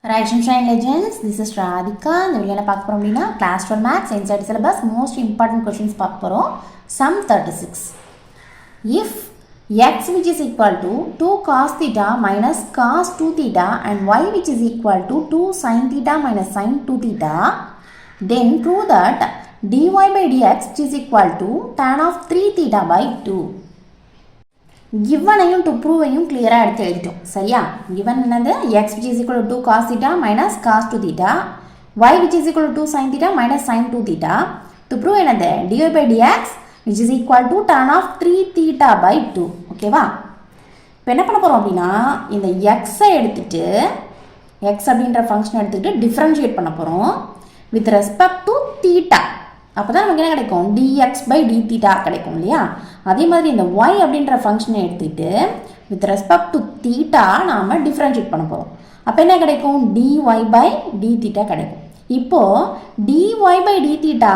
Right, Sunshine Legends, this is Radhika. இந்த வீடியோல பார்க்க போறோம் அப்படினா class 12 maths inside syllabus most important questions பார்க்க போறோம். Sum 36. If x which is equal to 2 cos theta minus cos 2 theta and y which is equal to 2 sin theta minus sin 2 theta, then prove that dy by dx is equal to tan of 3 theta by 2. given to prove clear எடுத்து எழுதிட்டோம் சரியா given என்னது x which is equal to 2 cos theta minus cos 2 theta y which is equal to 2 sin theta minus sin 2 theta to prove என்னது dy by dx which is equal to tan of 3 theta by 2 ஓகேவா இப்போ என்ன பண்ண போறோம் அப்படினா இந்த x எடுத்துட்டு x அப்படிங்கற ஃபங்க்ஷன் எடுத்துட்டு டிஃபரன்ஷியேட் பண்ண போறோம் with respect to theta அப்பதான் நமக்கு என்ன கிடைக்கும் dx by d theta கிடைக்கும் இல்லையா அதே மாதிரி இந்த y அப்படிங்கற ஃபங்க்ஷனை எடுத்துட்டு with respect to theta நாம டிஃபரன்ஷியேட் பண்ண போறோம் அப்ப என்ன கிடைக்கும் dy by d theta கிடைக்கும் இப்போ dy by d theta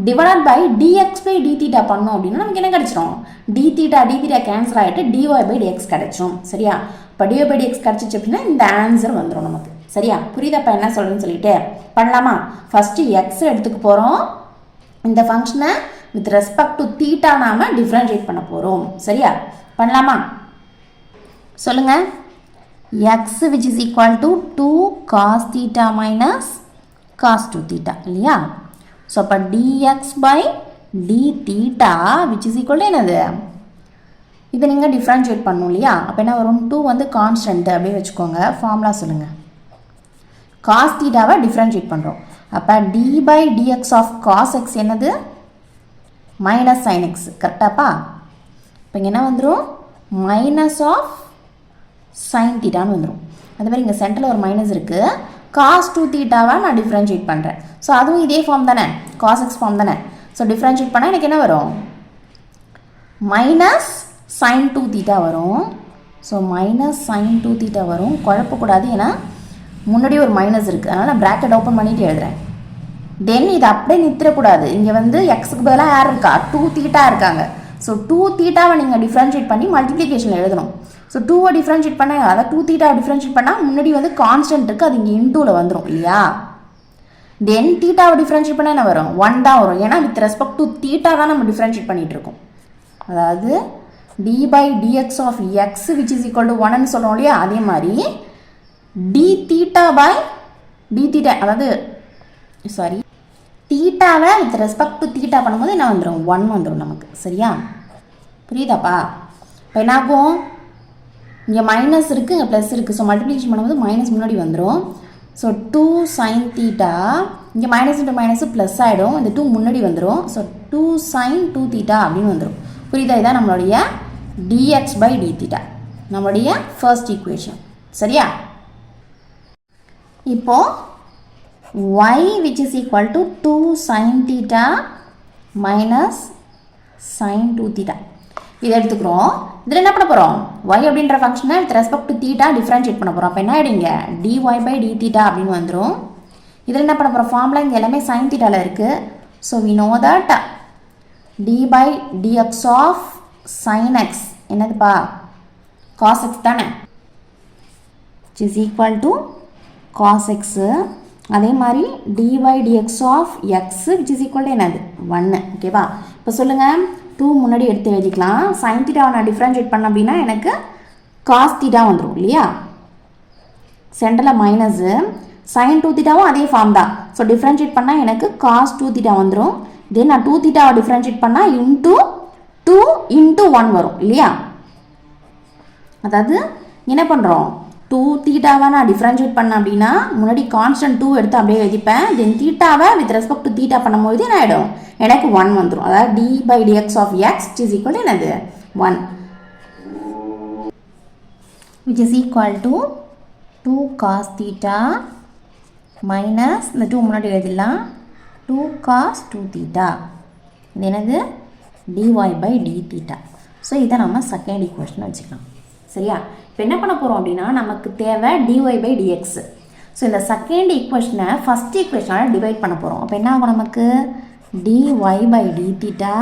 divided by dx by d theta பண்ணோம் அப்படினா நமக்கு என்ன கிடைச்சிரும் d theta கேன்சல் ஆயிட்டு dy by dx கிடைச்சிரும் சரியா அப்ப dy by dx கிடைச்சிச்சு அப்படினா இந்த ஆன்சர் வந்துரும் நமக்கு சரியா புரியுதா அப்ப என்ன சொல்றேன்னு சொல்லிட்டு பண்ணலாமா ஃபர்ஸ்ட் x எடுத்துக்க போறோம் இந்த ஃபங்க்ஷனை with respect to theta நாம டிஃபரன்ஷியேட் பண்ண போறோம் சரியா பண்ணலாமா சொல்லுங்க x which is equal to 2 cos theta minus cos 2 theta இல்லையா சோ அப்ப dx by d theta which is equal to என்னது இத நீங்க டிஃபரன்ஷியேட் பண்ணனும் இல்லையா அப்ப என்ன வரும் 2 வந்து கான்ஸ்டன்ட் அப்படியே வெச்சுக்கோங்க ஃபார்முலா சொல்லுங்க cos theta வை டிஃபரன்ஷியேட் பண்றோம் அப்ப d by dx of cos x என்னது minus sin x கரெக்டாப்பா இப்போ என்ன வந்துரும் minus of sin theta ன்னு வந்துரும் அதே மாதிரி இங்க சென்டர்ல ஒரு மைனஸ் இருக்கு cos 2 theta வை நான் டிஃபரன்ஷியேட் பண்றேன் சோ அதுவும் இதே ஃபார்ம் தானே cos x ஃபார்ம் தானே சோ டிஃபரன்ஷியேட் பண்ணா எனக்கு என்ன வரும் minus sin 2 theta வரும் சோ minus sin 2 theta வரும் குழப்ப கூடாது ஏனா முன்னாடி ஒரு மைனஸ் இருக்கு அதனால நான் பிராக்கெட் ஓபன் பண்ணிட்டு எழுதுறேன் தென் இது அப்படியே நித்திர கூடாது இங்க வந்து x க்கு பதிலா யார் இருக்கா 2 தீட்டா இருக்காங்க சோ 2 தீட்டாவை நீங்க டிஃபரன்ஷியேட் பண்ணி மல்டிப்ளிகேஷன்ல எழுதணும் சோ 2 வை டிஃபரன்ஷியேட் பண்ணா அத 2 தீட்டாவை டிஃபரன்ஷியேட் பண்ணா முன்னாடி வந்து கான்ஸ்டன்ட் இருக்கு அது இங்க இன்டூ ல வந்துரும் இல்லையா தென் தீட்டாவை டிஃபரன்ஷியேட் பண்ணா என்ன வரும் 1 தான் வரும் ஏனா with respect to தீட்டா தான் நம்ம டிஃபரன்ஷியேட் பண்ணிட்டு இருக்கோம் அதாவது d by dx of x which is equal to 1 ன்னு சொல்றோம் இல்லையா அதே மாதிரி d theta by d theta அதாவது சாரி தீட்டாவை with respect to theta பண்ணும்போது என்ன வந்துரும் 1 வந்துரும் நமக்கு சரியா புரியுதாப்பா இப்போ என்ன ஆகும் இங்க மைனஸ் இருக்கு இங்க பிளஸ் இருக்கு சோ மல்டிப்ளிகேஷன் பண்ணும்போது மைனஸ் முன்னாடி வந்துரும் சோ 2 sin theta இங்க மைனஸ் இன்டு மைனஸ் பிளஸ் ஆயிடும் இந்த 2 முன்னாடி வந்துரும் சோ 2 sin 2 theta அப்படினு வந்துரும் புரியுதா இதான் நம்மளுடைய dx by d theta நம்மளுடைய ஃபர்ஸ்ட் ஈக்குவேஷன் சரியா இப்போ y which is equal to 2 sin theta minus sin 2 theta இத எடுத்துக்கறோம் இதுல என்ன பண்ணப் போறோம் y அப்படிங்கற ஃபங்க்ஷனை with respect to theta differentiate பண்ணப் போறோம் அப்ப என்ன ஆயிடுங்க dy by d theta அப்படினு வந்துரும் இதுல என்ன பண்ணப் போறோம் ஃபார்முலா இங்க எல்லாமே sin theta ல இருக்கு so we know that d by dx of sin x என்னதுப்பா cos x தானே which is equal to cos x அதே மாதிரி dy dx of x which is equal to என்னது 1 ஓகேவா இப்போ சொல்லுங்க 2 முன்னாடி எடுத்து எழுதிக்கலாம் sin theta நான் டிஃபரன்ஷியேட் பண்ண அப்படினா எனக்கு cos theta வந்துரும் இல்லையா சென்டர்ல மைனஸ் sin 2 thetaவும் அதே ஃபார்ம் தான் சோ டிஃபரன்ஷியேட் பண்ணா எனக்கு cos 2 theta வந்துரும் தென் நான் 2 theta டிஃபரன்ஷியேட் பண்ணா into 2 into 1 வரும் இல்லையா அதாவது என்ன பண்றோம் 2 தீட்டாவை நான் டிஃபரன்ஷியேட் பண்ண அப்படினா முன்னாடி கான்ஸ்டன்ட் 2 எடுத்து அப்படியே எழுதிப்பேன் தென் தீட்டாவை with respect to தீட்டா பண்ணும்போது என்ன ஆயிடும் எனக்கு 1 வந்துரும் அதாவது d by dx of x is equal to என்னது 1 which is equal to 2 cos theta minus இந்த 2 முன்னாடி எழுதிடலாம் 2 cos 2 theta இது என்னது dy by d theta so இதை நம்ம செகண்ட் ஈக்குவேஷன் வச்சுக்கலாம் சரியா இப்போ என்ன பண்ண போறோம் அப்படினா நமக்கு தேவை dy by dx சோ இந்த செகண்ட் ஈக்குவேஷனை ஃபர்ஸ்ட் ஈக்குவேஷனால டிவைட் பண்ண போறோம் அப்ப என்ன ஆகும் நமக்கு dy by d theta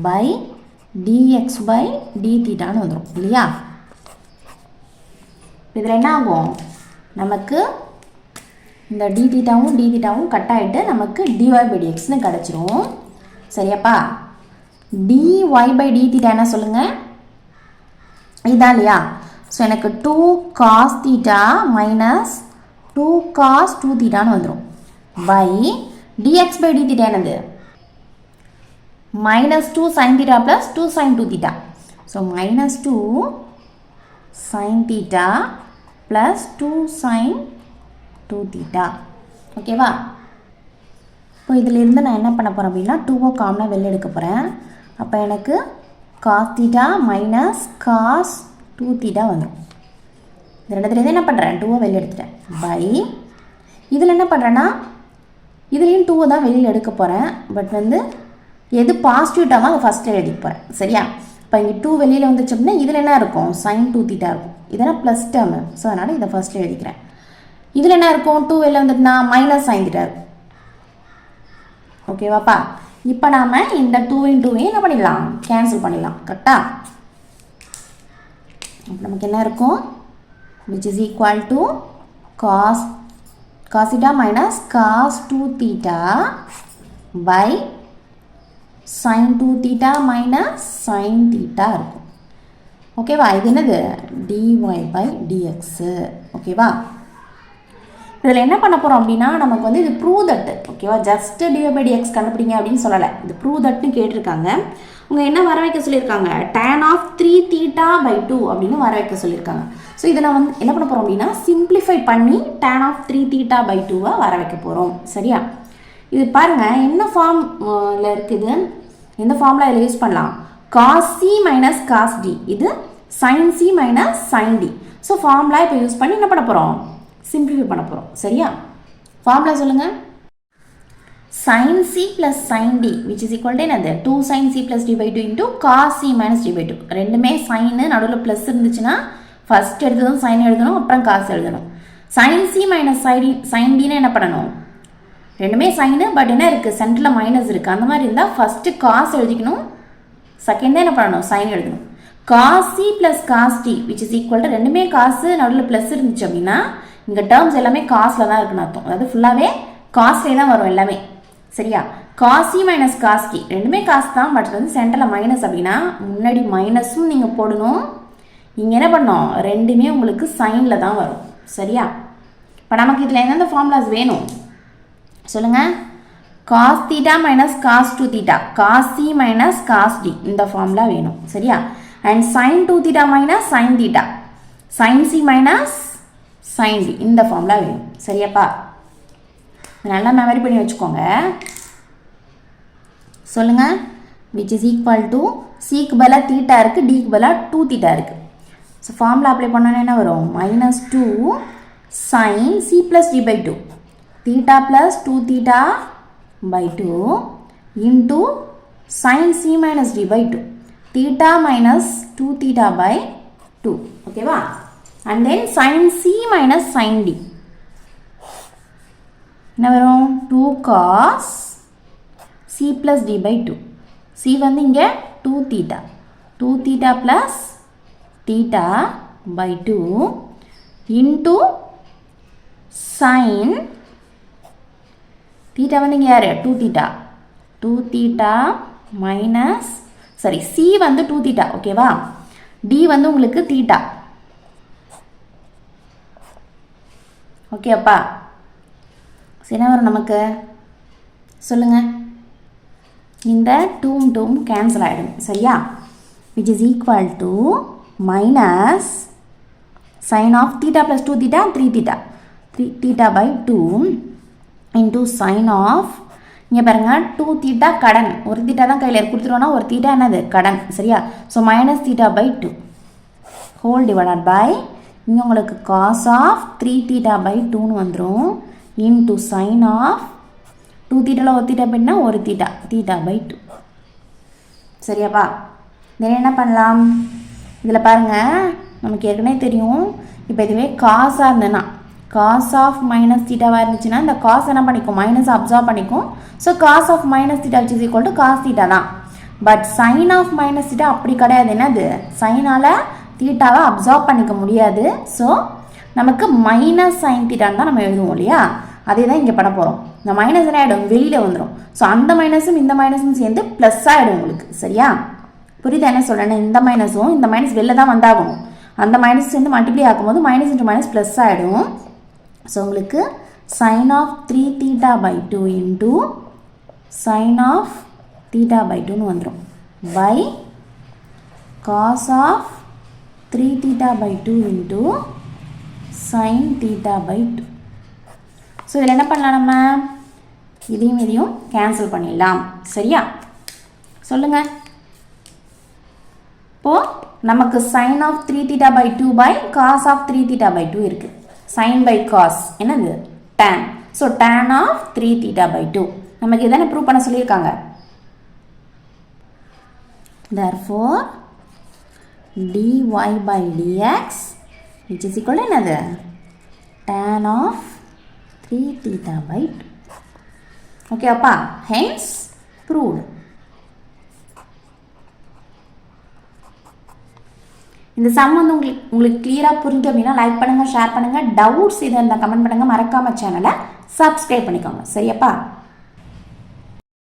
by dx by d theta ன்னு வந்துரும் இல்லையா இதுல என்ன ஆகும் நமக்கு இந்த டி தீட்டாவும் கட் ஆகிட்டு நமக்கு dy/dxன்னு கிடச்சிரும். சரியாப்பா? dy/d θ என்ன சொல்லுங்கள்? இதான் இல்லையா? ஸோ எனக்கு 2 cos θ minus 2 cos 2 θன்னு வந்துடும். பை dx/d θ என்னது? minus 2 sin θ plus 2 sin 2 θ. So minus 2 sin θ plus 2 sin 2 θ. ஓகேவா? இப்போ இதிலிருந்து நான் என்ன பண்ண போகிறேன் அப்படின்னா 2 காமனாக வெளில எடுக்க போகிறேன். அப்போ எனக்கு cos θ minus cos 2 θ வந்துடும். இந்த ரெண்டுத்துலேருந்து என்ன பண்ணுறேன்? 2 வெளில எடுத்துட்டேன். பை இதில் என்ன பண்ணுறேன்னா இதுலேயும் 2 தான் வெளியில் எடுக்க போகிறேன். பட் வந்து எது பாசிட்டிவ் டேர்மோ அதை ஃபஸ்ட்டில் எழுதிக்க போகிறேன். சரியா? இப்போ இங்கே 2 வெளியில் வந்துச்சு அப்படின்னா இதில் என்ன இருக்கும்? sin 2 θ இருக்கும். இதெல்லாம் ப்ளஸ் டேர்மு. ஸோ அதனால் இதை ஃபஸ்ட்டில் எழுதிக்கிறேன். இதில் என்ன இருக்கும்? 2 வெளியில் வந்துட்டுனா மைனஸ் sin θ இருக்கும். ஓகேவாப்பா? இப்போ நாம் இந்த 2 என்ன பண்ணிடலாம்? கேன்சல் பண்ணிடலாம். கரெக்டாக? அப்போ நமக்கு என்ன இருக்கும்? which is equal to cos θ minus cos 2 θ by sin 2 θ minus sin θ இருக்கும். ஓகேவா? இது என்னது? dy/dx. ஓகேவா? இதில் என்ன பண்ண போகிறோம் அப்படின்னா நமக்கு வந்து இது ப்ரூவ் தட். ஓகேவா? ஜஸ்ட் dy/dx கண்டுபிடிங்க அப்படின்னு சொல்லலை. இது ப்ரூவ் தட்னு கேட்டிருக்காங்க. உங்கள் என்ன வர வைக்க சொல்லியிருக்காங்க? tan of 3θ/2 அப்படின்னு வர வைக்க சொல்லியிருக்காங்க. ஸோ இதை நான் வந்து என்ன பண்ண போகிறோம் அப்படின்னா சிம்பிளிஃபை பண்ணி tan of 3θ/2 வர வைக்க போகிறோம். சரியா? இது பாருங்கள் என்ன ஃபார்மில் இருக்குது? எந்த ஃபார்மில் இதில் யூஸ் பண்ணலாம்? cos c minus cos d. இது sin c minus sin d. So formula இப்போ யூஸ் பண்ணி என்ன பண்ண போகிறோம்? சிம்பிளிஃபை பண்ண போகிறோம். சரியா? ஃபார்முலா சொல்லுங்கள். sin c plus sin d which is equal to என்னது? 2 sin c plus d/2 into cos c minus d/2. ரெண்டுமே சைனு நடுவில் ப்ளஸ் இருந்துச்சுன்னா ஃபஸ்ட் எடுத்ததும் சைன் எழுதணும், அப்புறம் காசு எழுதணும். sin c minus sin dன்னு என்ன பண்ணணும்? ரெண்டுமே சைனு பட் என்ன இருக்குது? சென்டரில் மைனஸ் இருக்குது. அந்த மாதிரி இருந்தால் ஃபஸ்ட்டு காசு எழுதிக்கணும், செகண்ட் தான் என்ன பண்ணணும்? சைன் எழுதணும். cos c plus cos d which is equal to ரெண்டுமே காசு நடுவில் ப்ளஸ் இருந்துச்சு அப்படின்னா இங்கே டேர்ம்ஸ் எல்லாமே காசில் தான் இருக்குன்னு அர்த்தம். அதாவது ஃபுல்லாகவே காஸ்ட்லே தான் வரும் எல்லாமே. சரியா? cos c minus cos d ரெண்டுமே காசு தான், பட் வந்து சென்டரில் மைனஸ் அப்படின்னா முன்னாடி மைனஸும் நீங்கள் போடணும், இங்கே என்ன பண்ணோம்? ரெண்டுமே உங்களுக்கு சைனில் தான் வரும். சரியா? இப்போ நமக்கு இதில் எந்தெந்த ஃபார்முலாஸ் வேணும் சொல்லுங்கள்? cos θ minus cos 2 θ, cos c minus cos d இந்த ஃபார்முலா வேணும். சரியா? And sin 2 θ minus sin θ, sin c minus sin d இந்த ஃபார்முலா வேணும். சரியாப்பா? நல்லா மெமரி பண்ணி வச்சுக்கோங்க. சொல்லுங்கள். which is equal to cக்கு பதிலாக தீட்டா இருக்குது, டிக்கு பதிலாக 2 θ இருக்குது. ஸோ ஃபார்முலா அப்ளை பண்ணோன்னா என்ன வரும்? -2 sin c plus d/2 θ plus 2 θ/2 into sin c minus d/2 θ minus 2 θ/2. ஓகேவா? and then sin c minus sin d என்ன வரும்? 2 cos c plus d/2. c வந்து இங்கே 2 θ plus θ/2 into sin θ வந்து இங்கே யார்? 2 θ minus சரி c வந்து 2 θ. ஓகேவா? d வந்து உங்களுக்கு θ. ஓகேப்பா? என்ன வரும் நமக்கு சொல்லுங்கள்? இந்த 2 கேன்சல் ஆகிடும். சரியா? which is equal to minus sin of θ plus 2 θ 3 θ/2 into sin of இங்கே பாருங்கள் 2 θ கடன், ஒரு θ தான் கையில் கொடுத்துருவோன்னா ஒரு θ என்னது? கடன். சரியா? So minus θ/2 whole divided by இங்கே உங்களுக்கு cos of 3 θ/2ன்னு வந்துடும் into sin of 2 θ ஒரு θ போயிட்டுனா ஒரு θ/2. சரியாப்பா? தென் என்ன பண்ணலாம்? இதில் பாருங்கள் நமக்கு ஏற்கனவே தெரியும். இப்போ இதுவே காசாக இருந்ததுன்னா cos of minus θவாக இருந்துச்சுன்னா இந்த காஸ் என்ன பண்ணிக்கும்? மைனஸ் அப்சார்ப் பண்ணிக்கும். So cos of minus θ which is equal to cos θ தான். பட் sin of minus θ அப்படி கிடையாது. என்னது? சைனால் தீட்டாவை அப்சார்ப் பண்ணிக்க முடியாது. ஸோ நமக்கு மைனஸ் sin θன்னு தான் நம்ம எழுதுவோம் இல்லையா? அதே தான் இங்கே பண்ண போகிறோம். இந்த மைனஸ் என்ன ஆகிடும், வெளியில் வந்துடும். ஸோ அந்த மைனஸும் இந்த மைனஸும் சேர்ந்து ப்ளஸ் ஆகிடும் உங்களுக்கு. சரியா? புரியுதா என்ன சொல்கிறேன்னா, இந்த மைனஸும் இந்த மைனஸ் வெளில தான் வந்தாகணும். அந்த மைனஸ் சேர்ந்து மல்டிப்ளை ஆகும்போது மைனஸ் இன்ட்டு மைனஸ் ப்ளஸ் ஆகிடும். ஸோ உங்களுக்கு sin of 3 theta by 2 into sin of theta by 2 வந்துடும் by cos of 3 theta by 2 into sin theta by 2. So இதில் என்ன பண்ணலாம், நம்ம இதையும் கேன்சல் பண்ணிடலாம். சரியா? சொல்லுங்கள். இப்போது நமக்கு sin of 3 theta by 2 by cos of 3 theta by 2 இருக்குது. sin by cos என்னது, tan. So tan of 3 theta by 2 நமக்கு இதானே ப்ரூவ் பண்ண சொல்லியிருக்காங்க. therefore dy by dx which is equal to என்னது, tan of 3 theta by 2. Okay அப்பா, hence proved. இந்த some வந்து உங்களுக்கு கிளியராக புரிஞ்சு அப்படின்னா லைக் பண்ணுங்கள், ஷேர் பண்ணுங்கள். டவுட்ஸ் இதை இருந்தால் கமெண்ட் பண்ணுங்கள். மறக்காமல் சேனலை சப்ஸ்கிரைப் பண்ணிக்கோங்க. சரியாப்பா?